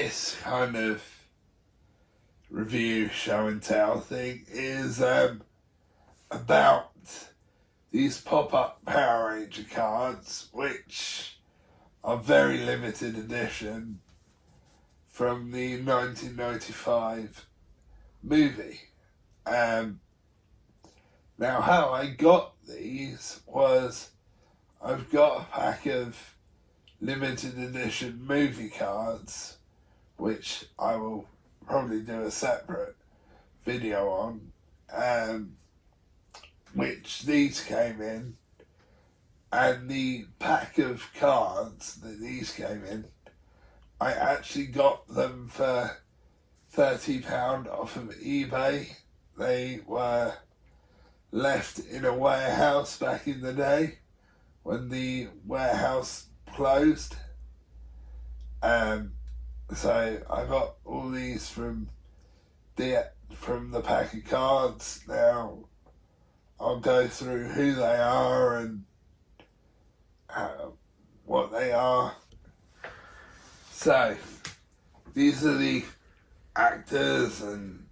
this kind of review, show and tell thing is about these pop-up Power Ranger cards, which are very limited edition from the 1995 movie. Now how I got these was I've got a pack of limited edition movie cards, which I will probably do a separate video on, which these came in, and the pack of cards that these came in, I actually got them for £30 off of eBay. They were left in a warehouse back in the day when the warehouse closed. So I got all these from the pack of cards. Now I'll go through who they are and what they are. So these are the actors and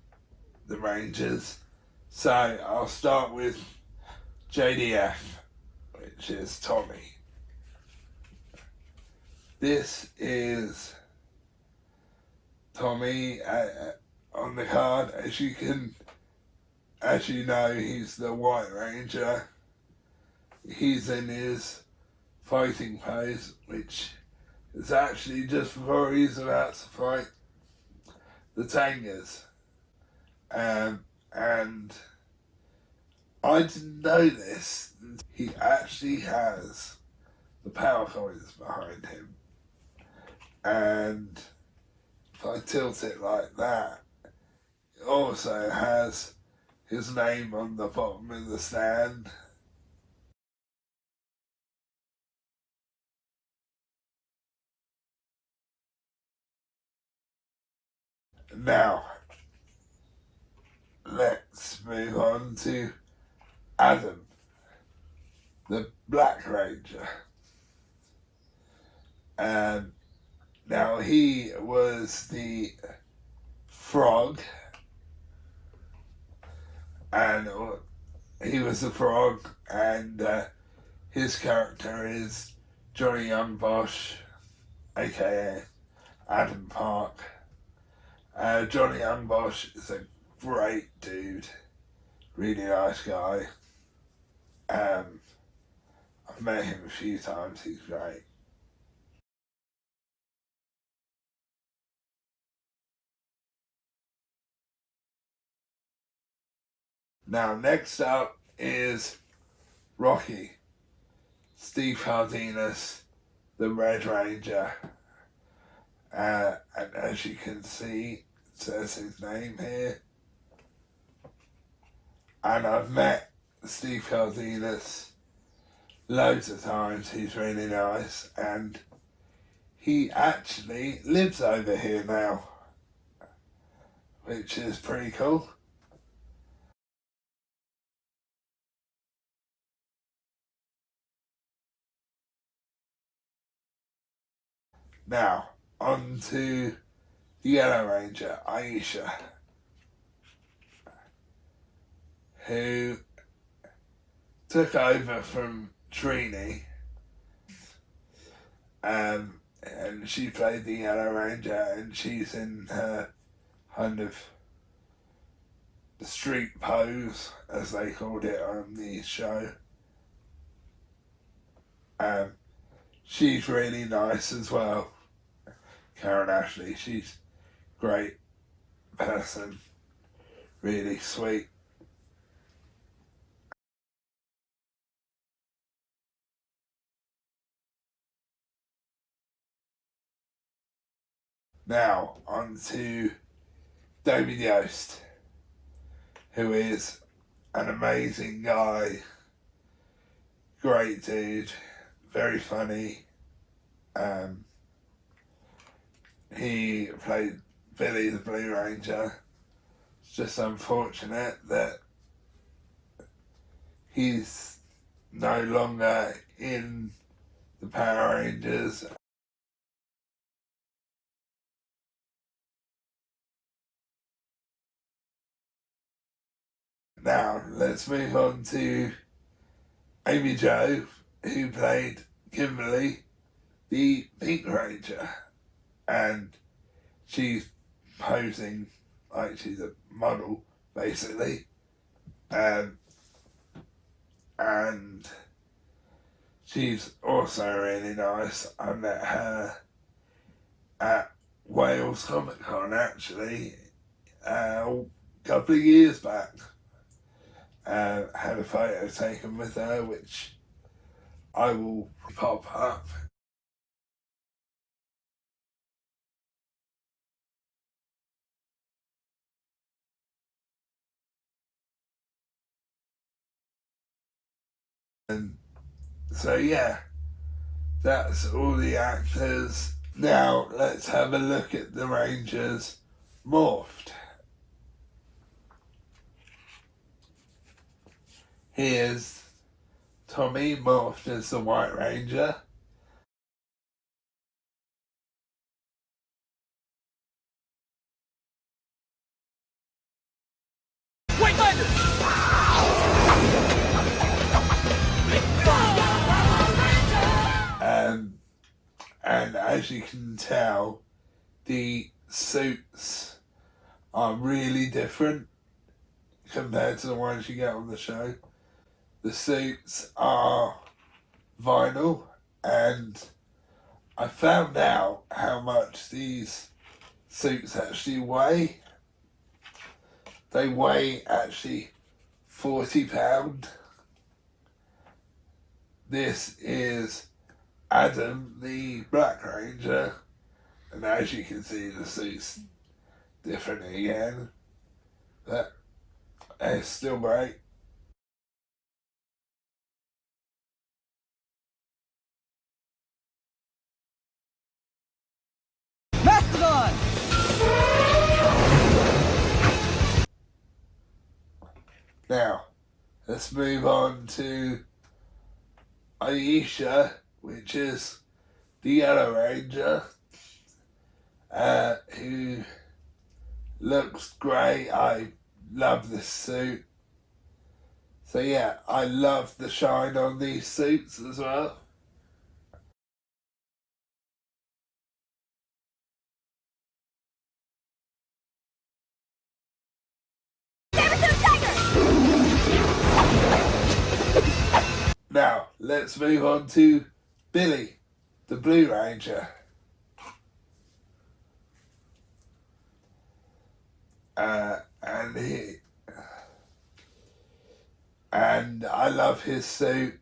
the Rangers. So I'll start with JDF, which is Tommy. This is Tommy on the card. As you know, he's the White Ranger. He's in his fighting pose, which is actually just before he's about to fight the Tangers. And I didn't know this. He actually has the power coins behind him. And if I tilt it like that, it also has his name on the bottom of the stand. Now, let's move on to Adam, the Black Ranger. Now he was the frog, and his character is Johnny Young Bosch, aka Adam Park. Johnny Young Bosch is a great dude, really nice guy. I've met him a few times, he's great. Now next up is Rocky, Steve Cardenas, the Red Ranger. And as you can see, it says his name here. And I've met Steve Cardenas loads of times. He's really nice, and he actually lives over here now, which is pretty cool. Now, on to the Yellow Ranger, Aisha, who took over from Trini, and she played the Yellow Ranger, and she's in her kind of street pose, as they called it on the show. She's really nice as well. Karen Ashley, she's a great person, really sweet. Now, on to David Yost, who is an amazing guy, great dude, very funny. He played Billy the Blue Ranger. It's just unfortunate that he's no longer in the Power Rangers. Now, let's move on to Amy Jo, who played Kimberly, the Pink Ranger. And she's posing like she's a model, basically. And she's also really nice. I met her at Wales Comic Con, actually, a couple of years back. Had a photo taken with her, which I will pop up. And so, yeah, that's all the actors. Now, let's have a look at the Rangers morphed. Here's Tommy morphed as the White Ranger. White Ranger! And as you can tell, the suits are really different compared to the ones you get on the show. The suits are vinyl, and I found out how much these suits actually weigh. They weigh actually 40 pounds. This is Adam, the Black Ranger, and as you can see, the suit's different again, but it's still great. Mastodon! Now, let's move on to Aisha, which is the Yellow Ranger, who looks great. I love this suit. So yeah, I love the shine on these suits as well. Now, let's move on to Billy, the Blue Ranger. And I love his suit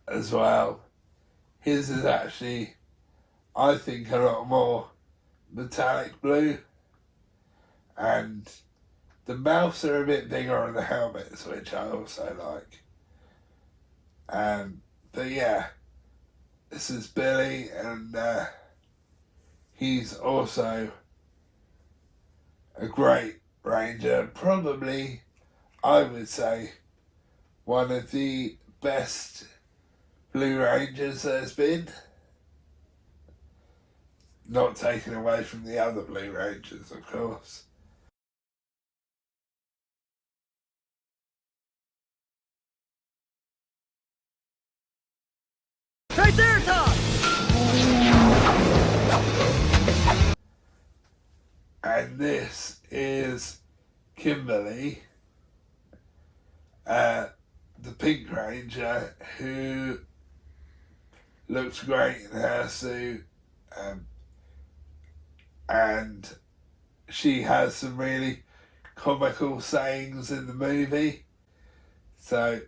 as well. His is actually, I think, a lot more metallic blue, and the mouths are a bit bigger on the helmets, which I also like. But yeah, this is Billy, and he's also a great ranger. Probably, I would say, one of the best Blue Rangers there's been. Not taken away from the other Blue Rangers, of course. Triceratops! And this is Kimberly, the Pink Ranger, who looks great in her suit, and she has some really comical sayings in the movie. So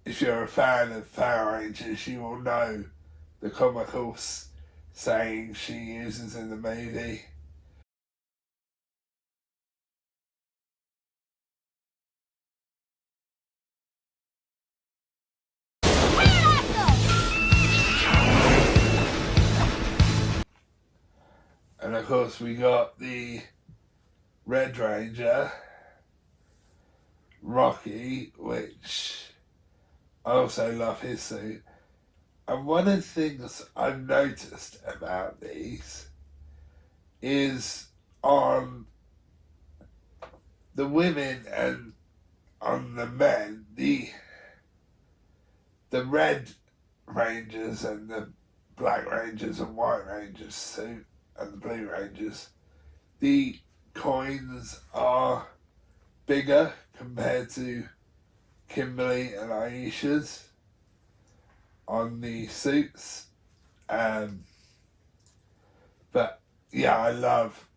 if you're a fan of Power Rangers, you will know the comical sayings she uses in the movie. And of course we got the Red Ranger, Rocky, which I also love his suit. And one of the things I've noticed about these is on the women and on the men, the Red Rangers and the Black Rangers and White Rangers suit and the Blue Rangers, the coins are bigger compared to Kimberly and Aisha's on the suits. But yeah, I love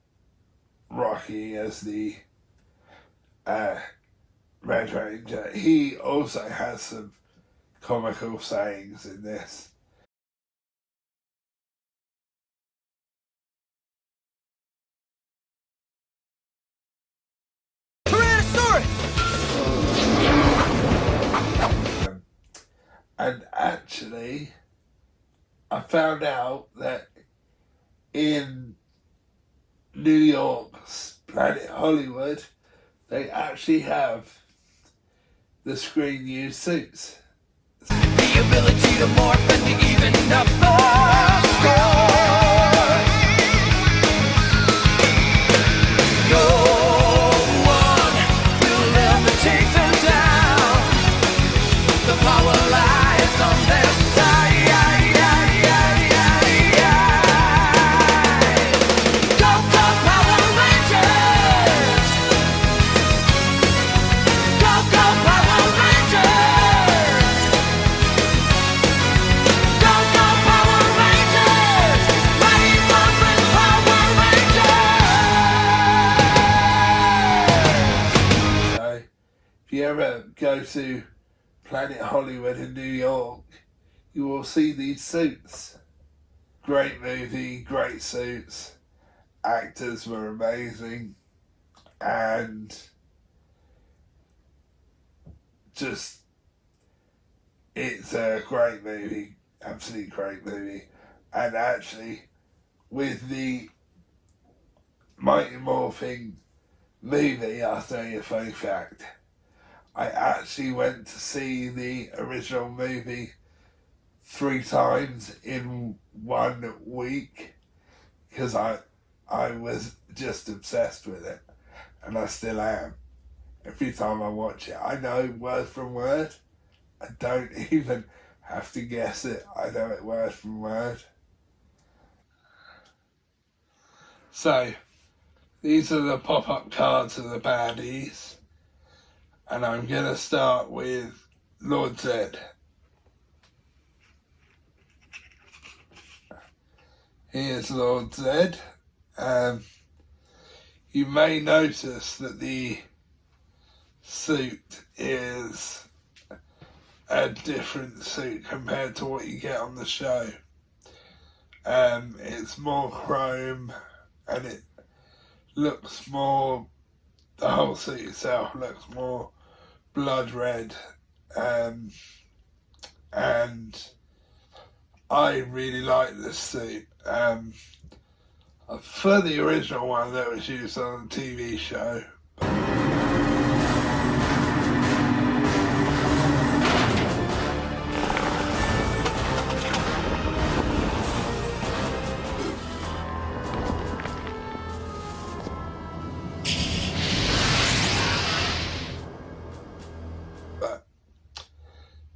Rocky as the Red Ranger. He also has some comical sayings in this. And actually, I found out that in New York's Planet Hollywood, they actually have the screen used suits. The ability to morph and to even up the score. No one will ever take them down. The power lies on their side. Go, go, Power Rangers! Go, go, Power Rangers! Go, go, Power Rangers! Mighty Morphin Power Rangers! So, if you ever go to Planet Hollywood in New York, you will see these suits. Great movie, great suits. Actors were amazing. And just, it's a great movie. Absolutely great movie. And actually, with the Mighty Morphin movie, I'll tell you a funny fact. I actually went to see the original movie 3 times in 1 week because I was just obsessed with it, and I still am. Every time I watch it, I know word from word. I don't even have to guess it. I know it word from word. So, these are the pop-up cards of the baddies. And I'm going to start with Lord Zedd. Here's Lord Zedd. You may notice that the suit is a different suit compared to what you get on the show. It's more chrome and it looks more, the whole suit itself looks more blood red, and I really like this suit. For the original one that was used on the TV show.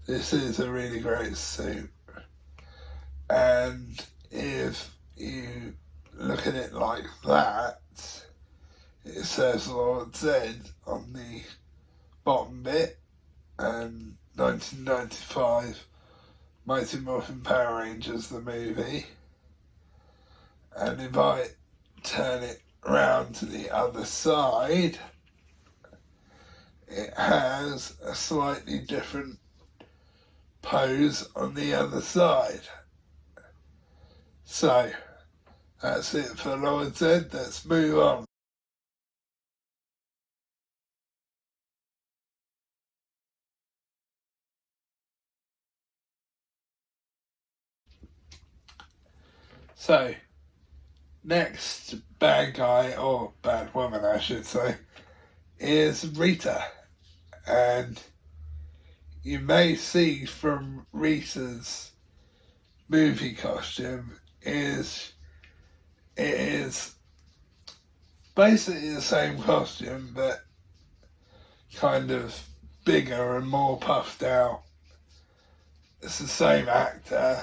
This is a really great suit, and if you look at it like that, it says Lord Zedd on the bottom bit, and 1995 Mighty Morphin Power Rangers the movie, and if I turn it round to the other side, it has a slightly different pose on the other side. So, that's it for Lord Zedd. Let's move on. So, next bad guy, or bad woman I should say, is Rita. And you may see from Rita's movie costume it is basically the same costume, but kind of bigger and more puffed out. It's the same actor,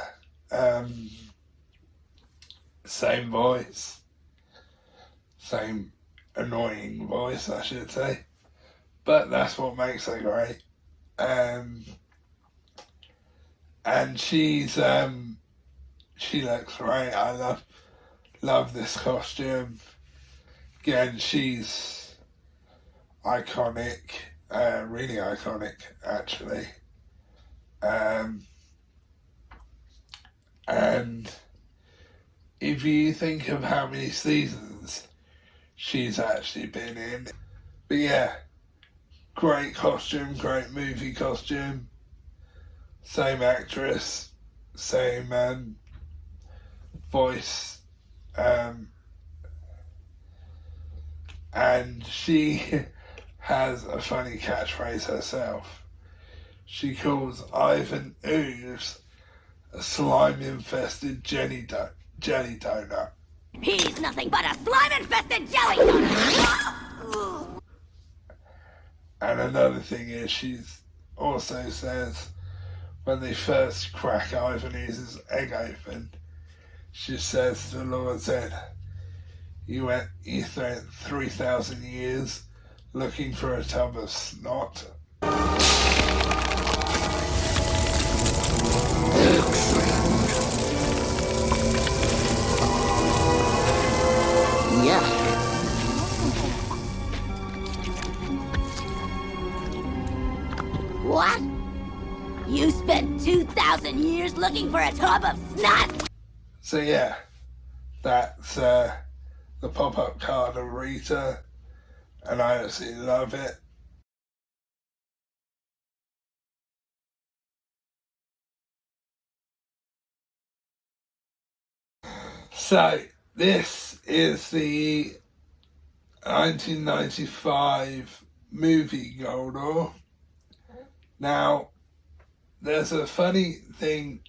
same voice, same annoying voice, I should say. But that's what makes her great. And she looks great. I love this costume. Again, she's iconic, really iconic, actually. And if you think of how many seasons she's actually been in, but yeah, great costume, great movie costume, same actress, same voice, and she has a funny catchphrase herself. She calls IVanese a slime-infested jelly donut. He's nothing but a slime-infested jelly donut! And another thing is, she also says, when they first crack IVanese's egg open, she says to Lord Zedd, you spent 3,000 years looking for a tub of snot. Yeah. What? You spent 2,000 years looking for a tub of snot? So yeah, that's the pop-up card of Rita, and I absolutely love it. So this is the 1995 movie Goldberg. Now, there's a funny thing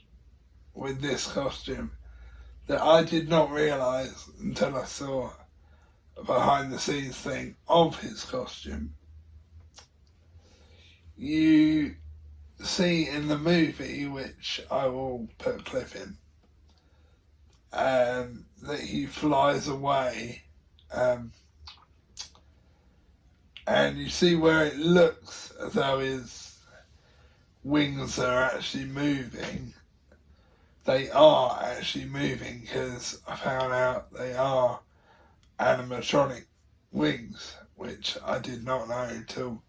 with this costume that I did not realise until I saw a behind the scenes thing of his costume. You see in the movie, which I will put a clip in, that he flies away, and you see where it looks as though his wings are actually moving. They are actually moving, because I found out they are animatronic wings, which I did not know until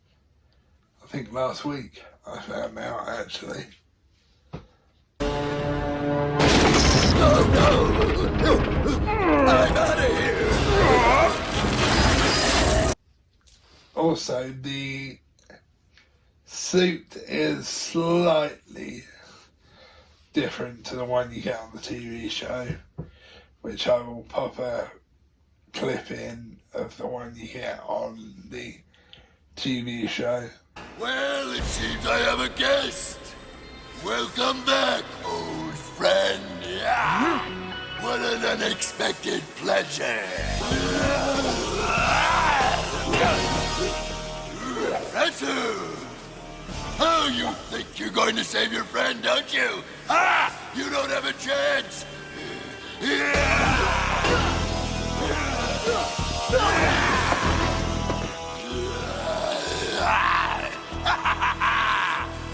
I think last week I found out, actually. I'm out of here! Also, the suit is slightly different to the one you get on the TV show, which I will pop a clip in of the one you get on the TV show. Well, it seems I have a guest. Welcome back, old friend. Yeah. What an unexpected pleasure. Professor! Oh, you think you're going to save your friend, don't you? Ah! You don't have a chance!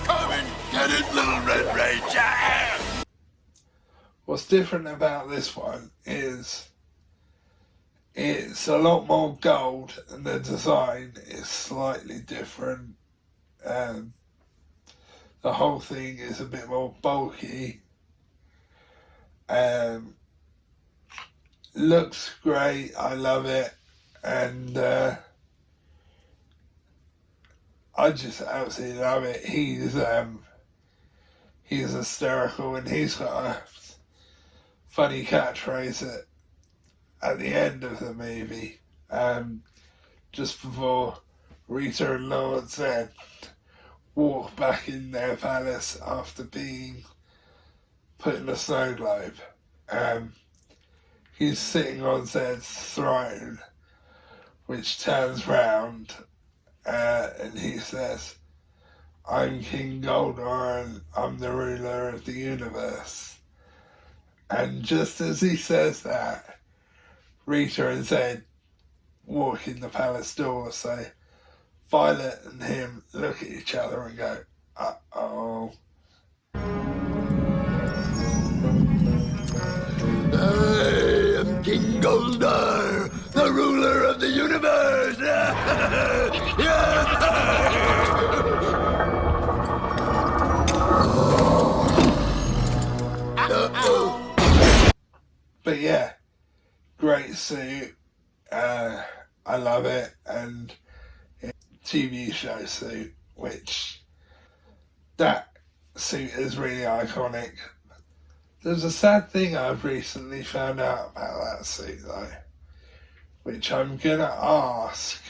Come and get it, little Red Ranger! What's different about this one is it's a lot more gold, and the design is slightly different. The whole thing is a bit more bulky. Looks great, I love it, and I just absolutely love it. He's hysterical, and he's got a funny catchphrase at the end of the movie, just before Rita and Lord Zedd walk back in their palace after being put in a snow globe. He's sitting on Zedd's throne, which turns round, and he says, "I'm King Goldberg and I'm the ruler of the universe." And just as he says that, Rita and Zedd walk in the palace door, so Violet and him look at each other and go, "Uh-oh." I am King Goldberg, the ruler of the universe. But yeah, great suit. I love it, and TV show suit, which that suit is really iconic. There's a sad thing I've recently found out about that suit though, which I'm gonna ask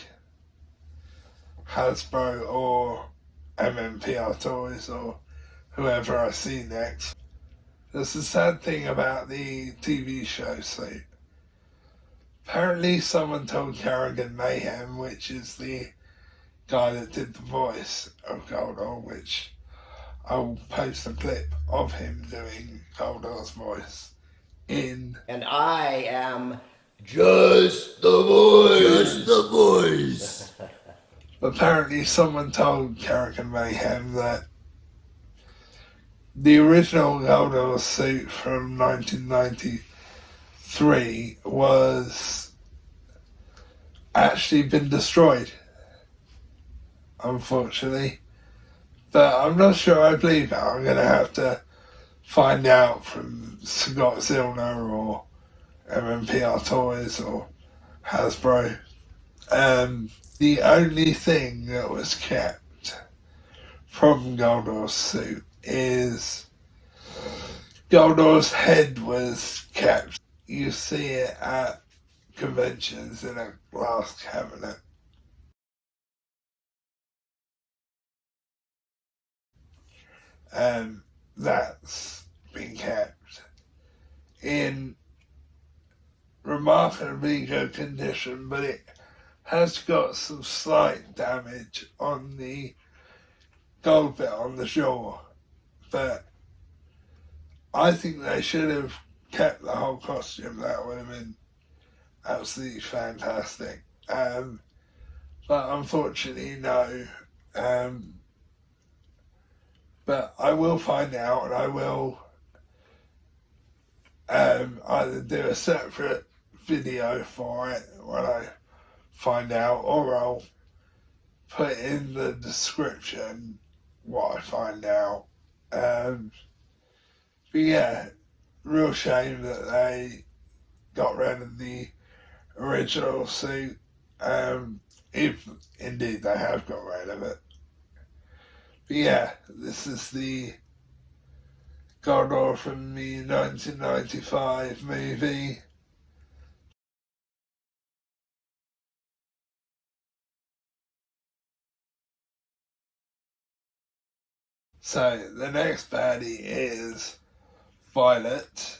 Hasbro or MMPR Toys or whoever I see next. There's a sad thing about the TV show suit. Apparently someone told Kerrigan Mayhem, which is the guy that did the voice of Goldor, which I'll post a clip of him doing Goldor's voice in. And I am Just the voice. Just the voice. Apparently someone told Kerrigan Mayhem that the original Goldor suit from 1993 was actually been destroyed, unfortunately. But I'm not sure I believe that. I'm going to have to find out from Scott Zillner or MMPR Toys or Hasbro. The only thing that was kept from Goldor's suit is Goldor's head was kept. You see it at conventions in a glass cabinet. That's been kept in remarkably good condition, but it has got some slight damage on the gold bit on the jaw. But I think they should have kept the whole costume. That would have been absolutely fantastic. But unfortunately, no. But I will find out, and I will either do a separate video for it when I find out, or I'll put in the description what I find out. But yeah, real shame that they got rid of the original suit, if indeed they have got rid of it. But yeah, this is the Goldor from the 1995 movie. So the next baddie is Violet.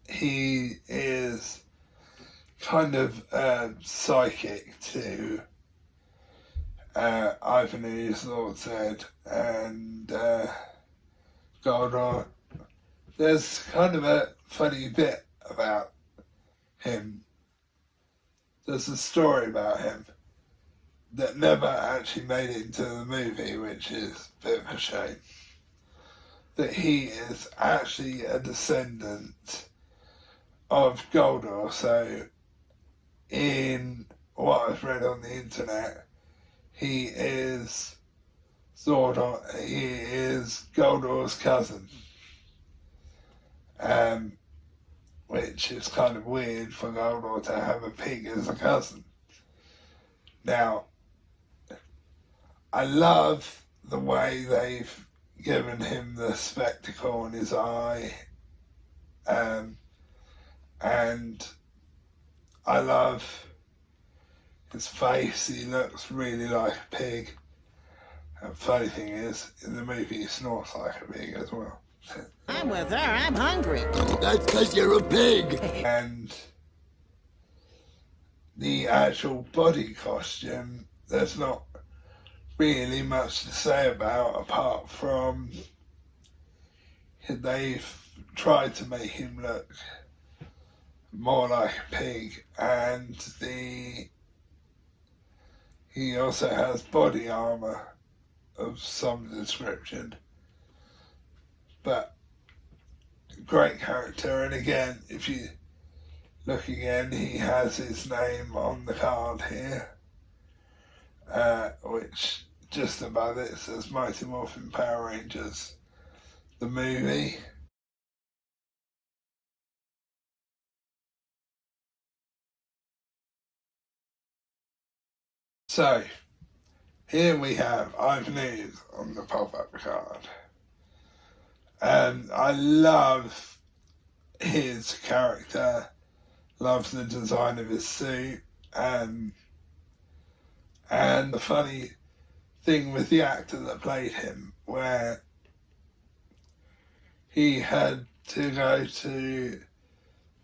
He is kind of psychic to IVanese, Lord Zedd, and Goldor. There's kind of a funny bit about him. There's a story about him that never actually made it into the movie, which is a bit of a shame. That he is actually a descendant of Goldor. So in what I've read on the internet, he is Goldor's cousin. Which is kind of weird for Goldor to have a pig as a cousin. Now, I love the way they've given him the spectacle in his eye, and I love his face. He looks really like a pig. And funny thing is, in the movie he snorts like a pig as well. I'm with her, I'm hungry. That's because you're a pig. And the actual body costume, there's not really much to say about, apart from they've tried to make him look more like a pig, and he also has body armor of some description. But great character, and again, if you look again, he has his name on the card here, which just above it says Mighty Morphin Power Rangers, the movie. So, here we have IVanese on the pop-up card. And I love his character, love the design of his suit, and the funny thing with the actor that played him, where he had to go to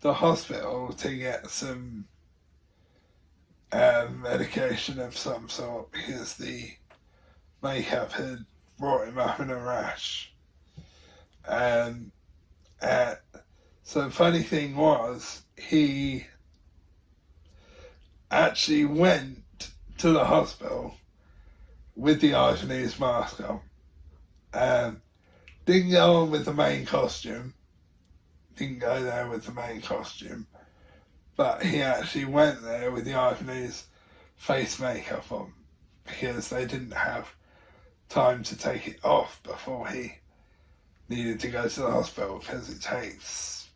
the hospital to get some medication of some sort because the makeup had brought him up in a rash. So the funny thing was, he actually went to the hospital with the IVanese mask on. Didn't go on with the main costume. Didn't go there with the main costume. But he actually went there with the IVanese face makeup on because they didn't have time to take it off before he needed to go to the hospital, because it takes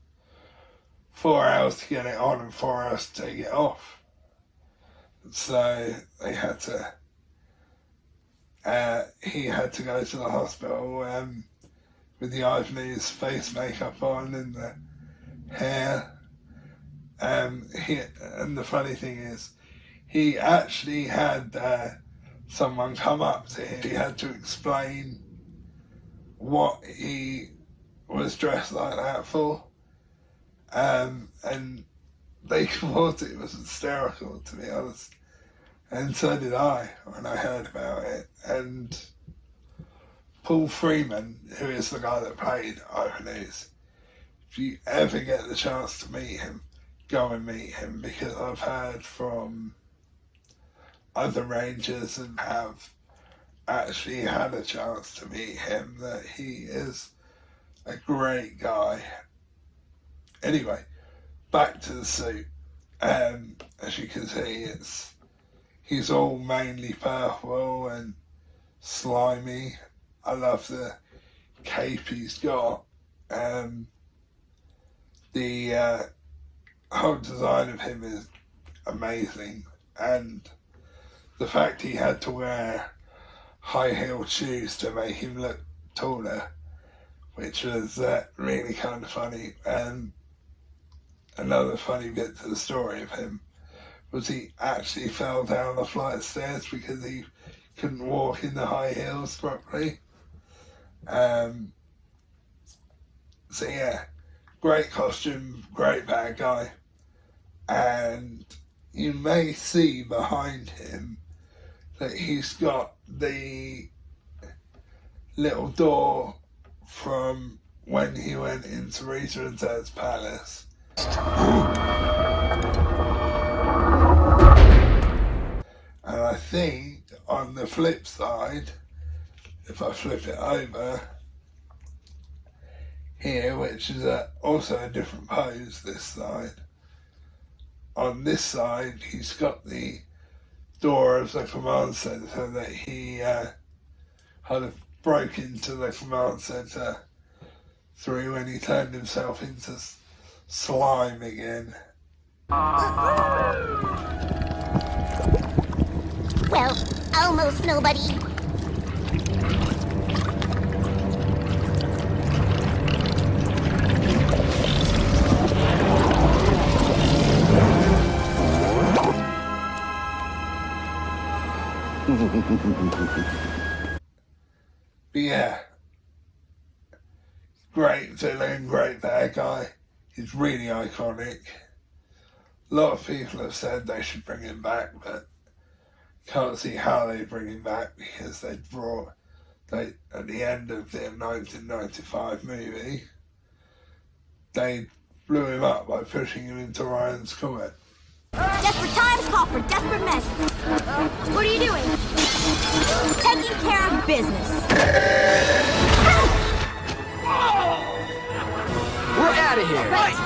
4 hours to get it on and 4 hours to take it off. So they had to, he had to go to the hospital with the IVanese face makeup on and the hair. And the funny thing is, he actually had someone come up to him. He had to explain what he was dressed like that for. And they thought it was hysterical, to be honest. And so did I when I heard about it. And Paul Freeman, who is the guy that played IVanese, if you ever get the chance to meet him, go and meet him, because I've heard from other Rangers and have actually had a chance to meet him that he is a great guy. Anyway, back to the suit. As you can see, he's all mainly purple and slimy. I love the cape he's got. The whole design of him is amazing, and the fact he had to wear high-heeled shoes to make him look taller, which was really kind of funny. And another funny bit to the story of him was he actually fell down a flight of stairs because he couldn't walk in the high heels properly. So yeah, great costume, great bad guy. And you may see behind him that he's got the little door from when he went into Rita and Zedd's palace. And I think on the flip side, if I flip it over here, which is also a different pose this side, on this side he's got the door of the command center that he kind of broke into the command center through when he turned himself into slime again. Well, almost nobody. But yeah, great villain, great bad guy. He's really iconic. A lot of people have said they should bring him back, but can't see how they bring him back because at the end of their 1995 movie, they blew him up by pushing him into Ryan's comet. Desperate times call for desperate measures. What are you doing? Taking care of business. We're out of here. Right.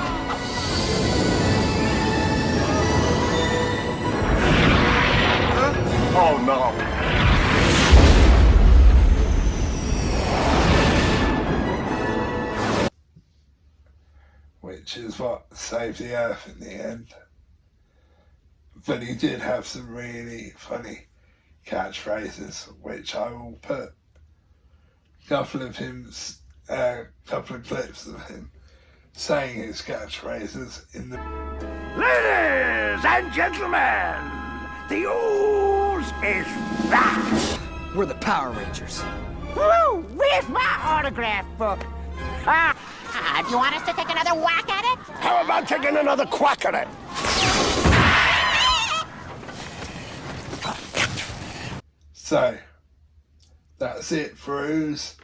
Oh no. Which is what saved the Earth in the end. But he did have some really funny catchphrases, which I will put a couple of clips of him saying his catchphrases in the... Ladies and gentlemen, the ooze is back! We're the Power Rangers. Woo! Where's my autograph book? Do you want us to take another whack at it? How about taking another quack at it? So, that's it for Ooze.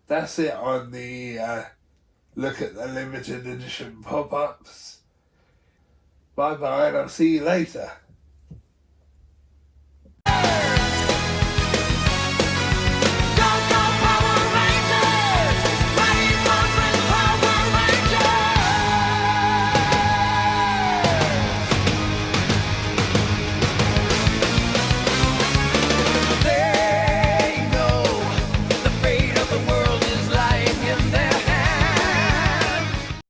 That's it on the look at the limited edition pop-ups. Bye bye, and I'll see you later.